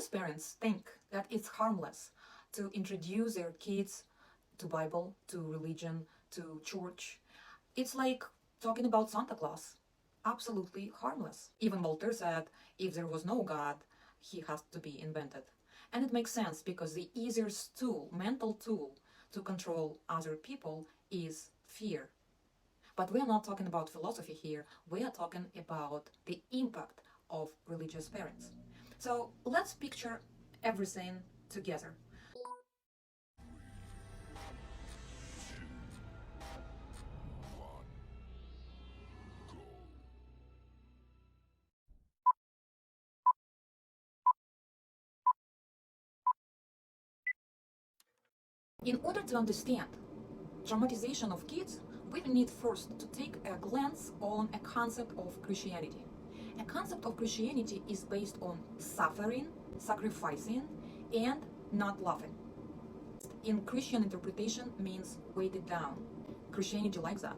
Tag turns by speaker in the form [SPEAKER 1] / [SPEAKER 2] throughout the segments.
[SPEAKER 1] Religious parents think that it's harmless to introduce their kids to Bible, to religion, to church. It's like talking about Santa Claus. Absolutely harmless. Even Voltaire said, if there was no God, he has to be invented. And it makes sense because the easiest tool, mental tool, to control other people is fear. But we are not talking about philosophy here. We are talking about the impact of religious parents. So let's picture everything together. In order to understand traumatization of kids, we need first to take a glance on a concept of Christianity. A concept of Christianity is based on suffering, sacrificing, and not laughing. In Christian interpretation means weighted down. Christianity likes that.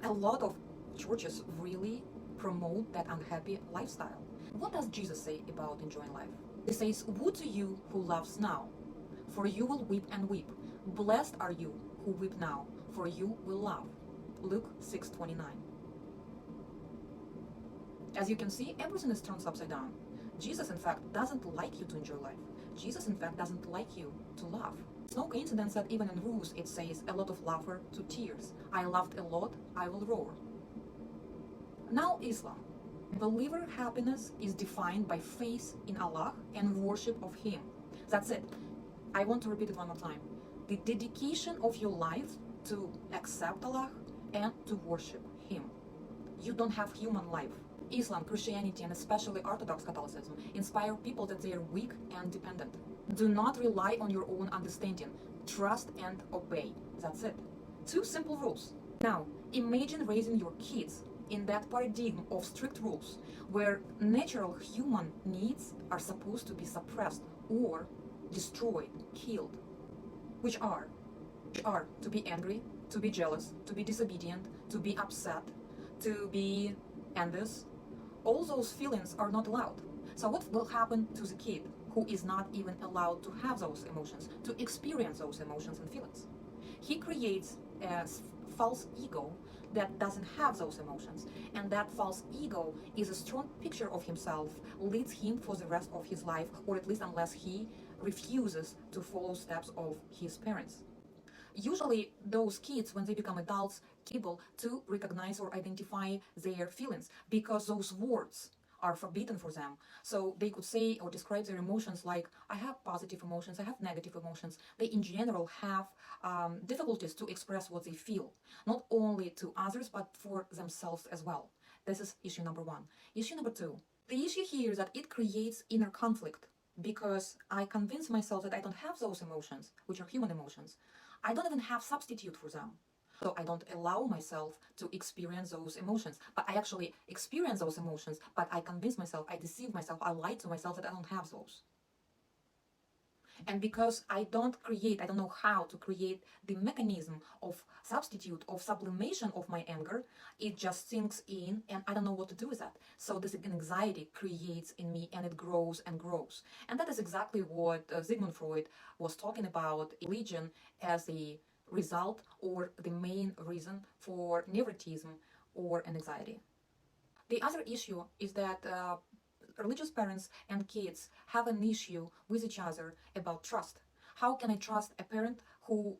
[SPEAKER 1] A lot of churches really promote that unhappy lifestyle. What does Jesus say about enjoying life? He says, "Woe to you who laughs now, for you will weep and weep. Blessed are you who weep now, for you will laugh." Luke 6:29. As you can see, everything is turned upside down. Jesus, in fact, doesn't like you to enjoy life. Jesus, in fact, doesn't like you to laugh. It's no coincidence that even in rules it says a lot of laughter to tears. I laughed a lot, I will roar. Now Islam. Believer happiness is defined by faith in Allah and worship of Him. That's it. I want to repeat it one more time. The dedication of your life to accept Allah and to worship Him. You don't have human life. Islam, Christianity, and especially Orthodox Catholicism inspire people that they are weak and dependent. Do not rely on your own understanding. Trust and obey. That's it. Two simple rules. Now, imagine raising your kids in that paradigm of strict rules where natural human needs are supposed to be suppressed or destroyed, killed, which are to be angry, to be jealous, to be disobedient, to be upset, to be envious. All those feelings are not allowed. So what will happen to the kid who is not even allowed to have those emotions, to experience those emotions and feelings? He creates a false ego that doesn't have those emotions, and that false ego is a strong picture of himself, leads him for the rest of his life, or at least unless he refuses to follow steps of his parents. Usually those kids, when they become adults, able to recognize or identify their feelings because those words are forbidden for them. So they could say or describe their emotions like, I have positive emotions, I have negative emotions. They in general have difficulties to express what they feel, not only to others, but for themselves as well. This is issue number one. Issue number two, the issue here is that it creates inner conflict because I convince myself that I don't have those emotions, which are human emotions. I don't even have substitute for them. So I don't allow myself to experience those emotions. But I actually experience those emotions, but I convince myself, I deceive myself, I lie to myself that I don't have those. And because I don't know how to create the mechanism of substitute, of sublimation of my anger, it just sinks in and I don't know what to do with that. So this anxiety creates in me and it grows and grows. And that is exactly what Sigmund Freud was talking about religion as a result or the main reason for neuroticism or anxiety. The other issue is that religious parents and kids have an issue with each other about trust. How can I trust a parent who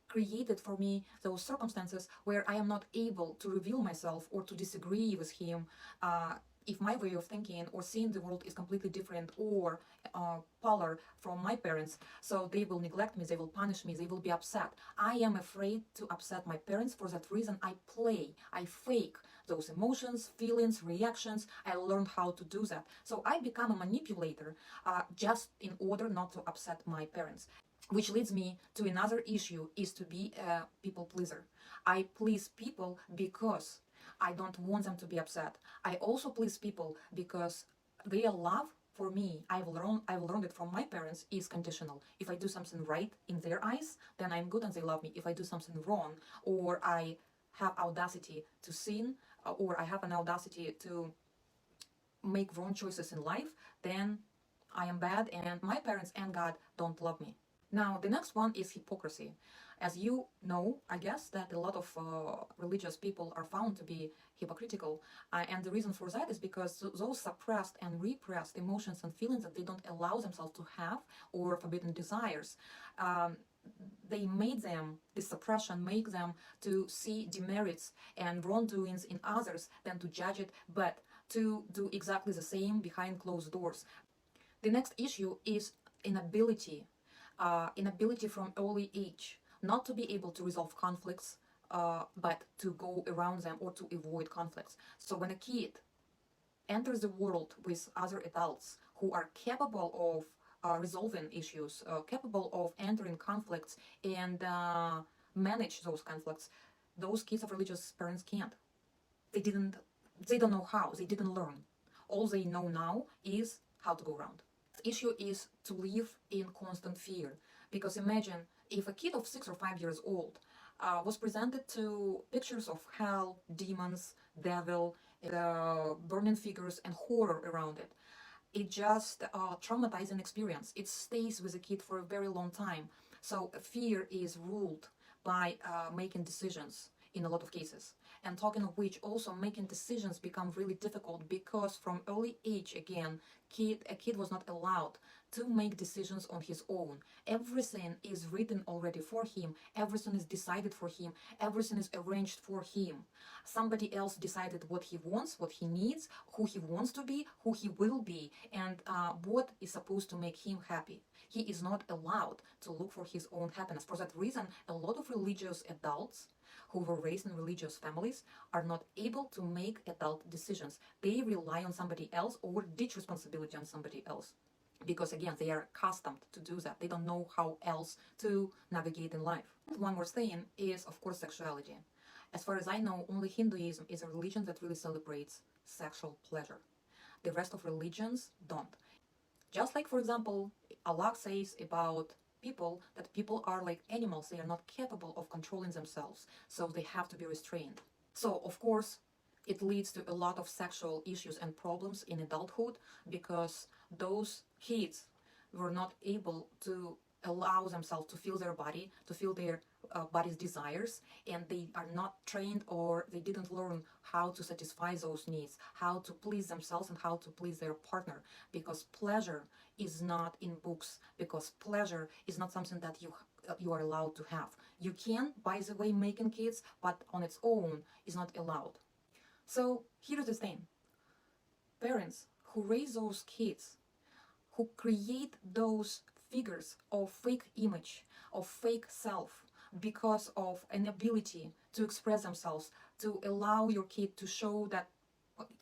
[SPEAKER 1] created for me those circumstances where I am not able to reveal myself or to disagree with him if my way of thinking or seeing the world is completely different or polar from my parents? So they will neglect me, they will punish me, they will be upset. I am afraid to upset my parents. For that reason, I fake those emotions, feelings, reactions. I learned how to do that. So I become a manipulator just in order not to upset my parents. Which leads me to another issue, is to be a people pleaser. I please people because I don't want them to be upset. I also please people because their love for me, I've learned it from my parents, is conditional. If I do something right in their eyes, then I'm good and they love me. If I do something wrong, or I have audacity to sin, or I have an audacity to make wrong choices in life, then I am bad and my parents and God don't love me. Now, the next one is hypocrisy. As you know, I guess that a lot of religious people are found to be hypocritical. And the reason for that is because those suppressed and repressed emotions and feelings that they don't allow themselves to have, or forbidden desires, um, they made them, the suppression make them to see demerits and wrongdoings in others than to judge it, but to do exactly the same behind closed doors. The next issue is inability, inability from early age, not to be able to resolve conflicts, but to go around them or to avoid conflicts. So when a kid enters the world with other adults who are capable of resolving issues, capable of entering conflicts and manage those conflicts, those kids of religious parents can't. They didn't. They don't know how. They didn't learn. All they know now is how to go around. The issue is to live in constant fear, because imagine if a kid of 6 or 5 years old was presented to pictures of hell, demons, devil, burning figures, and horror around it. It just traumatizing experience. It stays with a kid for a very long time. So fear is ruled by making decisions in a lot of cases. And talking of which, also making decisions become really difficult, because from early age, again, a kid was not allowed to make decisions on his own. Everything is written already for him. Everything is decided for him. Everything is arranged for him. Somebody else decided what he wants, what he needs, who he wants to be, who he will be, and what is supposed to make him happy. He is not allowed to look for his own happiness. For that reason, a lot of religious adults who were raised in religious families are not able to make adult decisions. They rely on somebody else or ditch responsibility on somebody else, because again, they are accustomed to do that. They don't know how else to navigate in life. One more thing is, of course, sexuality. As far as I know, only Hinduism is a religion that really celebrates sexual pleasure. The rest of religions don't. Just like, for example, Allah says about people that people are like animals. They are not capable of controlling themselves, so they have to be restrained. So, of course, it leads to a lot of sexual issues and problems in adulthood, because those kids were not able to allow themselves to feel their body, to feel their body's desires, and they are not trained, or they didn't learn how to satisfy those needs, how to please themselves and how to please their partner, because pleasure is not in books, because pleasure is not something that you are allowed to have. You can, by the way, making kids, but on its own is not allowed. So here's the thing. Parents who raise those kids, who create those figures of fake image, of fake self, because of an ability to express themselves, to allow your kid to show that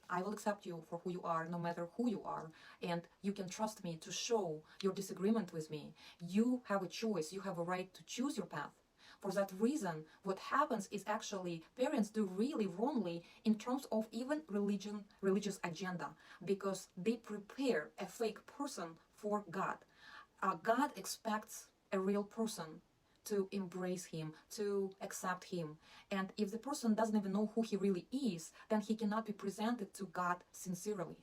[SPEAKER 1] I will accept you for who you are, no matter who you are, and you can trust me to show your disagreement with me. You have a choice, you have a right to choose your path. For that reason, what happens is actually parents do really wrongly in terms of even religious agenda, because they prepare a fake person for God. God expects a real person to embrace him, to accept him. And if the person doesn't even know who he really is, then he cannot be presented to God sincerely.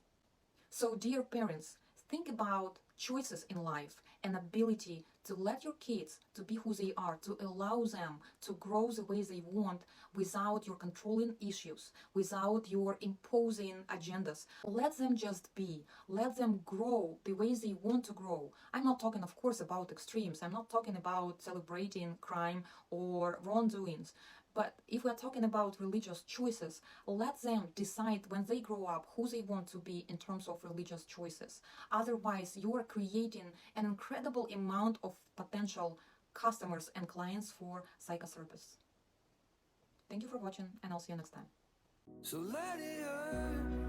[SPEAKER 1] So, dear parents, think about choices in life and ability to let your kids to be who they are, to allow them to grow the way they want without your controlling issues, without your imposing agendas. Let them just be. Let them grow the way they want to grow. I'm not talking, of course, about extremes. I'm not talking about celebrating crime or wrongdoings. But if we're talking about religious choices, let them decide when they grow up who they want to be in terms of religious choices. Otherwise, you are creating an incredible amount of potential customers and clients for psychotherapists. Thank you for watching, and I'll see you next time. So let it hurt.